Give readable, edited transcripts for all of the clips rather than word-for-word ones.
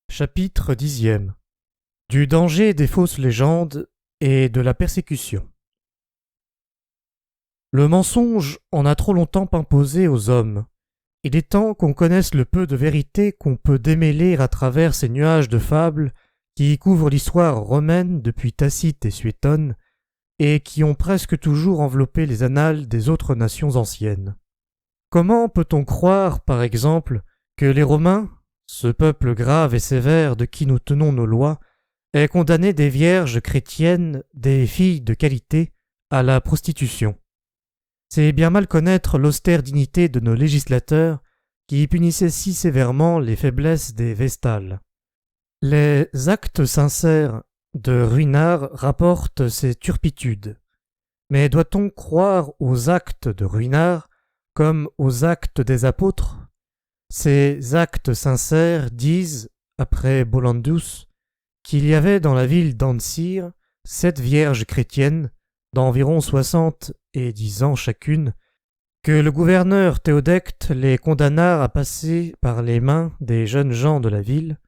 Chapitre 10. Du danger des fausses légendes et de la persécution. Le mensonge en a trop longtemps imposé aux hommes. Il est temps qu'on connaisse le peu de vérité qu'on peut démêler à travers ces nuages de fables qui couvrent l'histoire romaine depuis Tacite et Suétone et qui ont presque toujours enveloppé les annales des autres nations anciennes. Comment peut-on croire, par exemple, que les Romains, ce peuple grave et sévère de qui nous tenons nos lois, ait condamné des vierges chrétiennes, des filles de qualité, à la prostitution? C'est bien mal connaître l'austère dignité de nos législateurs qui punissaient si sévèrement les faiblesses des Vestales. Les actes sincères de Ruinart rapportent ces turpitudes. Mais doit-on croire aux actes de Ruinart comme aux actes des apôtres? Ces actes sincères disent, après Bollandus, qu'il y avait dans la ville d'Ancyre 7 vierges chrétiennes, d'environ 60 et 10 ans chacune, que le gouverneur Théodecte les condamna à passer par les mains des jeunes gens de la ville,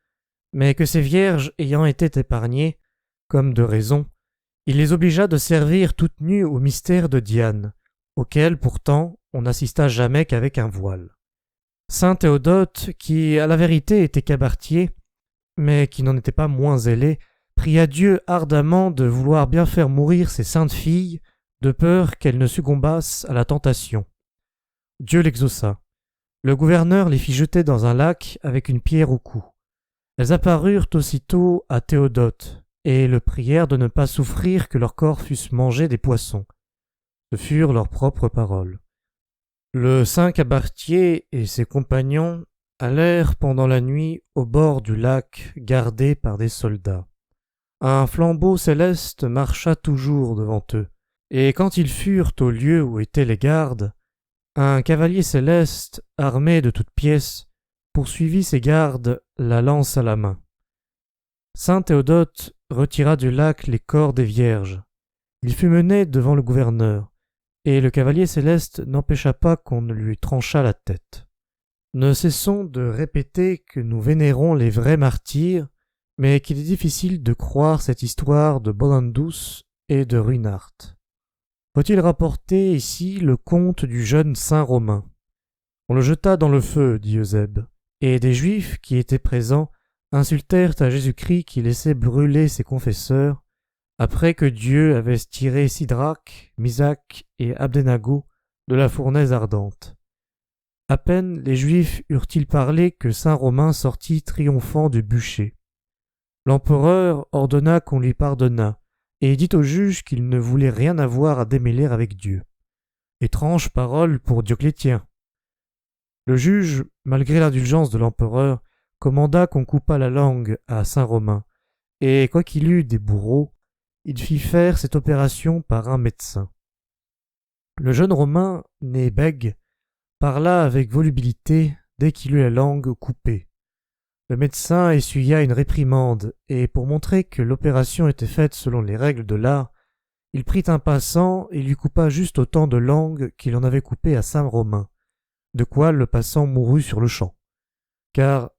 mais que ces vierges ayant été épargnées, comme de raison, il les obligea de servir toutes nues au mystère de Diane, auquel pourtant on n'assista jamais qu'avec un voile. Saint Théodote, qui à la vérité était cabaretier, mais qui n'en était pas moins zélé, pria Dieu ardemment de vouloir bien faire mourir ces saintes filles, de peur qu'elles ne succombassent à la tentation. Dieu l'exauça. Le gouverneur les fit jeter dans un lac avec une pierre au cou. Elles apparurent aussitôt à Théodote, et le prièrent de ne pas souffrir que leurs corps fussent mangés des poissons. Ce furent leurs propres paroles. Le saint cabaretier et ses compagnons allèrent pendant la nuit au bord du lac gardé par des soldats. Un flambeau céleste marcha toujours devant eux, et quand ils furent au lieu où étaient les gardes, un cavalier céleste, armé de toutes pièces, poursuivit ses gardes, la lance à la main. Saint Théodote retira du lac les corps des vierges. Il fut mené devant le gouverneur, et le cavalier céleste n'empêcha pas qu'on ne lui tranchât la tête. Ne cessons de répéter que nous vénérons les vrais martyrs, mais qu'il est difficile de croire cette histoire de Bollandus et de Ruinart. Faut-il rapporter ici le conte du jeune saint Romain? On le jeta dans le feu, dit Eusèbe, et des Juifs qui étaient présents insultèrent à Jésus-Christ qui laissait brûler ses confesseurs, après que Dieu avait tiré Sidrac, Misac et Abdenago de la fournaise ardente. À peine les Juifs eurent-ils parlé que saint Romain sortit triomphant du bûcher. L'empereur ordonna qu'on lui pardonnât, et dit au juge qu'il ne voulait rien avoir à démêler avec Dieu. Étrange parole pour Dioclétien. Le juge, malgré l'indulgence de l'empereur, commanda qu'on coupât la langue à saint Romain, et quoiqu'il eût des bourreaux, il fit faire cette opération par un médecin. Le jeune Romain, né bègue, parla avec volubilité dès qu'il eut la langue coupée. Le médecin essuya une réprimande, et pour montrer que l'opération était faite selon les règles de l'art, il prit un passant et lui coupa juste autant de langue qu'il en avait coupé à saint Romain, de quoi le passant mourut sur le champ. Car,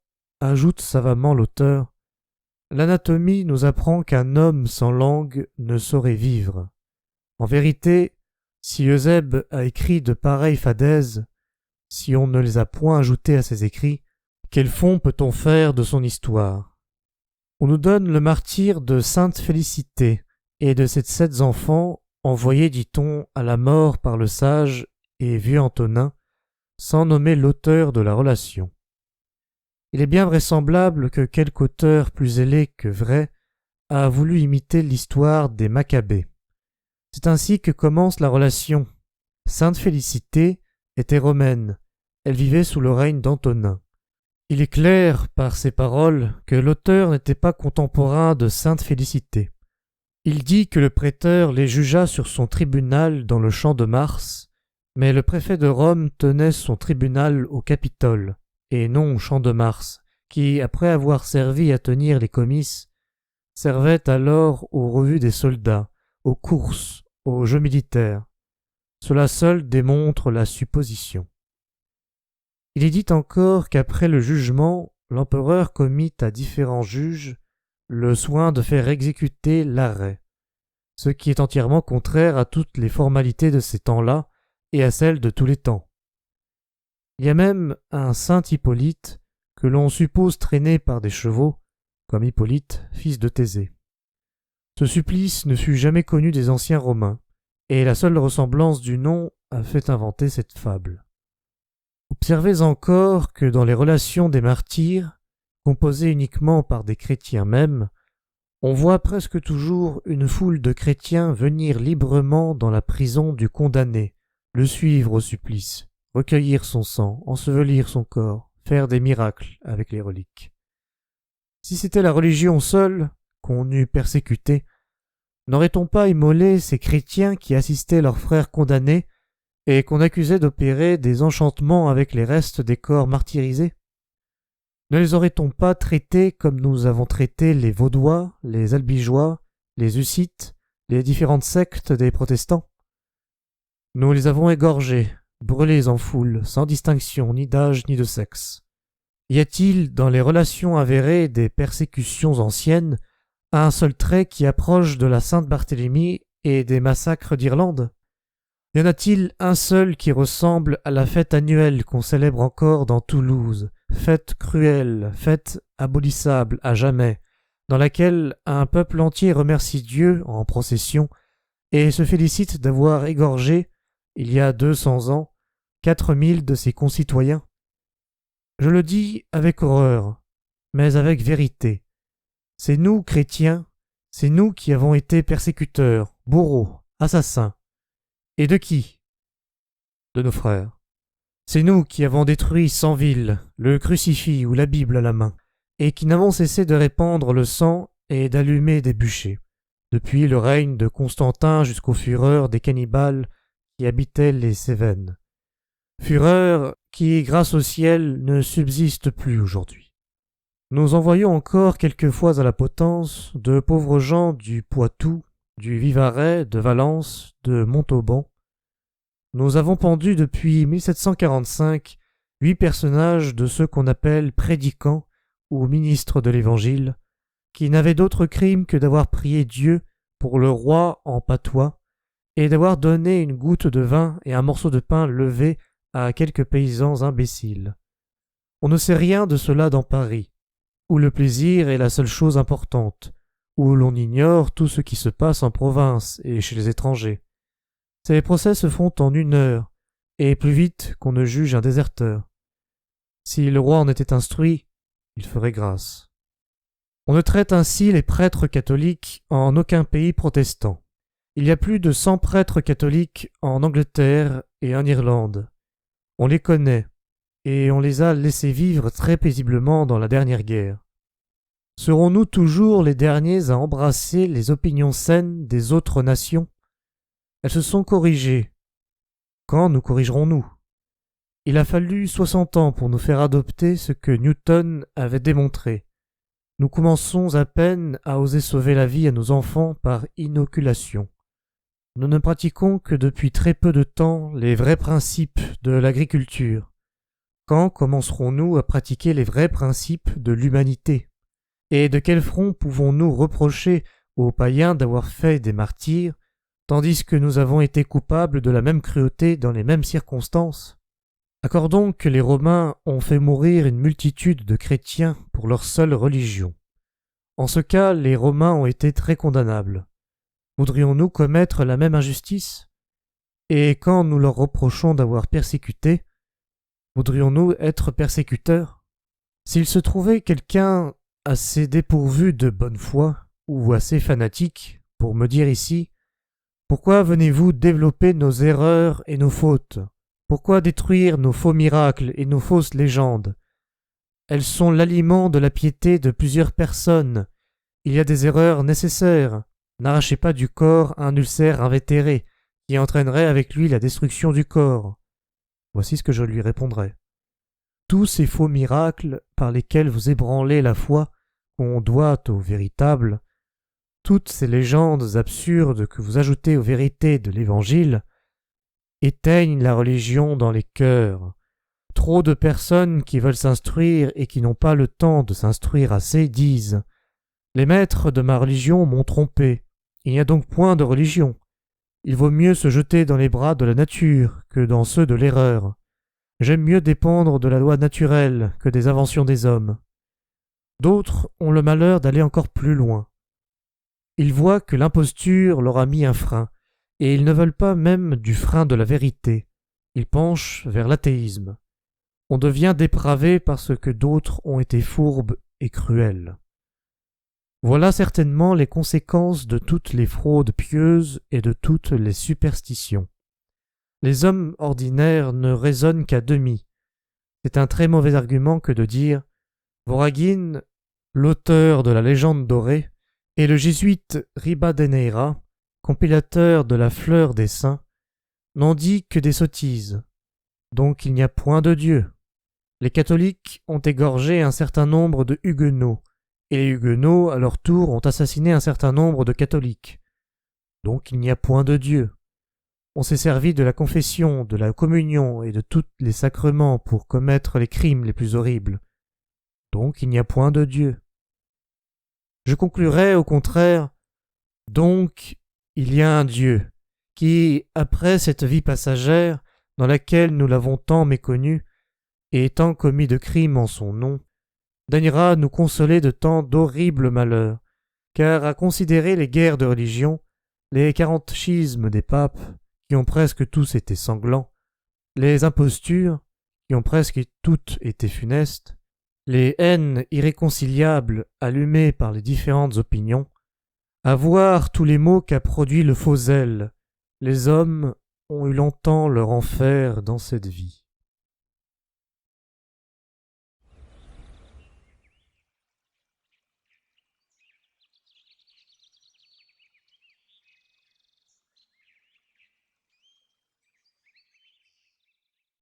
ajoute savamment l'auteur, l'anatomie nous apprend qu'un homme sans langue ne saurait vivre. En vérité, si Eusèbe a écrit de pareilles fadaises, si on ne les a point ajoutées à ses écrits, quel fond peut-on faire de son histoire? On nous donne le martyre de sainte Félicité et de ses 7 enfants, envoyés, dit-on, à la mort par le sage et vieux Antonin, sans nommer l'auteur de la relation. Il est bien vraisemblable que quelque auteur plus zélé que vrai a voulu imiter l'histoire des Maccabées. C'est ainsi que commence la relation. Sainte Félicité était romaine, elle vivait sous le règne d'Antonin. Il est clair, par ces paroles, que l'auteur n'était pas contemporain de sainte Félicité. Il dit que le préteur les jugea sur son tribunal dans le champ de Mars, mais le préfet de Rome tenait son tribunal au Capitole, et non au champ de Mars, qui, après avoir servi à tenir les comices, servait alors aux revues des soldats, aux courses, aux jeux militaires. Cela seul démontre la supposition. Il est dit encore qu'après le jugement, l'empereur commit à différents juges le soin de faire exécuter l'arrêt, ce qui est entièrement contraire à toutes les formalités de ces temps-là et à celles de tous les temps. Il y a même un saint Hippolyte que l'on suppose traîné par des chevaux, comme Hippolyte, fils de Thésée. Ce supplice ne fut jamais connu des anciens Romains, et la seule ressemblance du nom a fait inventer cette fable. Observez encore que dans les relations des martyrs, composées uniquement par des chrétiens même, on voit presque toujours une foule de chrétiens venir librement dans la prison du condamné, le suivre au supplice, recueillir son sang, ensevelir son corps, faire des miracles avec les reliques. Si c'était la religion seule qu'on eût persécutée, n'aurait-on pas immolé ces chrétiens qui assistaient leurs frères condamnés et qu'on accusait d'opérer des enchantements avec les restes des corps martyrisés? Ne les aurait-on pas traités comme nous avons traité les Vaudois, les Albigeois, les Hussites, les différentes sectes des protestants? Nous les avons égorgés, brûlés en foule, sans distinction ni d'âge ni de sexe. Y a-t-il, dans les relations avérées des persécutions anciennes, un seul trait qui approche de la Sainte-Barthélemy et des massacres d'Irlande? Y en a-t-il un seul qui ressemble à la fête annuelle qu'on célèbre encore dans Toulouse, fête cruelle, fête abolissable à jamais, dans laquelle un peuple entier remercie Dieu en procession et se félicite d'avoir égorgé, il y a 200 ans, 4000 de ses concitoyens? Je le dis avec horreur, mais avec vérité. C'est nous, chrétiens, c'est nous qui avons été persécuteurs, bourreaux, assassins. Et de qui? De nos frères. C'est nous qui avons détruit 100 villes, le crucifix ou la Bible à la main, et qui n'avons cessé de répandre le sang et d'allumer des bûchers, depuis le règne de Constantin jusqu'aux fureurs des cannibales qui habitaient les Cévennes. Fureurs qui, grâce au ciel, ne subsistent plus aujourd'hui. Nous envoyons encore quelquefois à la Potence de pauvres gens du Poitou, du Vivarais, de Valence, de Montauban. Nous avons pendu depuis 1745 8 personnages de ceux qu'on appelle prédicants ou ministres de l'Évangile, qui n'avaient d'autre crime que d'avoir prié Dieu pour le roi en patois et d'avoir donné une goutte de vin et un morceau de pain levé à quelques paysans imbéciles. On ne sait rien de cela dans Paris, où le plaisir est la seule chose importante, où l'on ignore tout ce qui se passe en province et chez les étrangers. Ces procès se font en 1 heure, et plus vite qu'on ne juge un déserteur. Si le roi en était instruit, il ferait grâce. On ne traite ainsi les prêtres catholiques en aucun pays protestant. Il y a plus de 100 prêtres catholiques en Angleterre et en Irlande. On les connaît, et on les a laissés vivre très paisiblement dans la dernière guerre. Serons-nous toujours les derniers à embrasser les opinions saines des autres nations? Elles se sont corrigées. Quand nous corrigerons-nous? Il a fallu 60 ans pour nous faire adopter ce que Newton avait démontré. Nous commençons à peine à oser sauver la vie à nos enfants par inoculation. Nous ne pratiquons que depuis très peu de temps les vrais principes de l'agriculture. Quand commencerons-nous à pratiquer les vrais principes de l'humanité? Et de quel front pouvons-nous reprocher aux païens d'avoir fait des martyrs, tandis que nous avons été coupables de la même cruauté dans les mêmes circonstances? Accordons que les Romains ont fait mourir une multitude de chrétiens pour leur seule religion. En ce cas, les Romains ont été très condamnables. Voudrions-nous commettre la même injustice? Et quand nous leur reprochons d'avoir persécuté, voudrions-nous être persécuteurs? S'il se trouvait quelqu'un assez dépourvu de bonne foi, ou assez fanatique, pour me dire ici « Pourquoi venez-vous développer nos erreurs et nos fautes? Pourquoi détruire nos faux miracles et nos fausses légendes? Elles sont l'aliment de la piété de plusieurs personnes. Il y a des erreurs nécessaires. n'arrachez pas du corps un ulcère invétéré, qui entraînerait avec lui la destruction du corps. Voici ce que je lui répondrai. Tous ces faux miracles par lesquels vous ébranlez la foi qu'on doit au véritable, toutes ces légendes absurdes que vous ajoutez aux vérités de l'Évangile, éteignent la religion dans les cœurs. Trop de personnes qui veulent s'instruire et qui n'ont pas le temps de s'instruire assez disent « Les maîtres de ma religion m'ont trompé, il n'y a donc point de religion. Il vaut mieux se jeter dans les bras de la nature que dans ceux de l'erreur. J'aime mieux dépendre de la loi naturelle que des inventions des hommes. » D'autres ont le malheur d'aller encore plus loin. Ils voient que l'imposture leur a mis un frein, et ils ne veulent pas même du frein de la vérité. Ils penchent vers l'athéisme. On devient dépravé parce que d'autres ont été fourbes et cruels. Voilà certainement les conséquences de toutes les fraudes pieuses et de toutes les superstitions. Les hommes ordinaires ne raisonnent qu'à demi. C'est un très mauvais argument que de dire « Voragine, l'auteur de la légende dorée, et le jésuite Ribadeneira, compilateur de la fleur des saints, n'ont dit que des sottises. Donc il n'y a point de Dieu. Les catholiques ont égorgé un certain nombre de huguenots, et les huguenots, à leur tour, ont assassiné un certain nombre de catholiques. Donc il n'y a point de Dieu. On s'est servi de la confession, de la communion et de tous les sacrements pour commettre les crimes les plus horribles. Donc il n'y a point de Dieu. Je conclurai au contraire, donc il y a un Dieu, qui, après cette vie passagère, dans laquelle nous l'avons tant méconnu, et étant commis de crimes en son nom, daignera nous consoler de tant d'horribles malheurs, car à considérer les guerres de religion, les 40 schismes des papes, qui ont presque tous été sanglants, les impostures, qui ont presque toutes été funestes, les haines irréconciliables allumées par les différentes opinions, à voir tous les maux qu'a produit le faux zèle, les hommes ont eu longtemps leur enfer dans cette vie.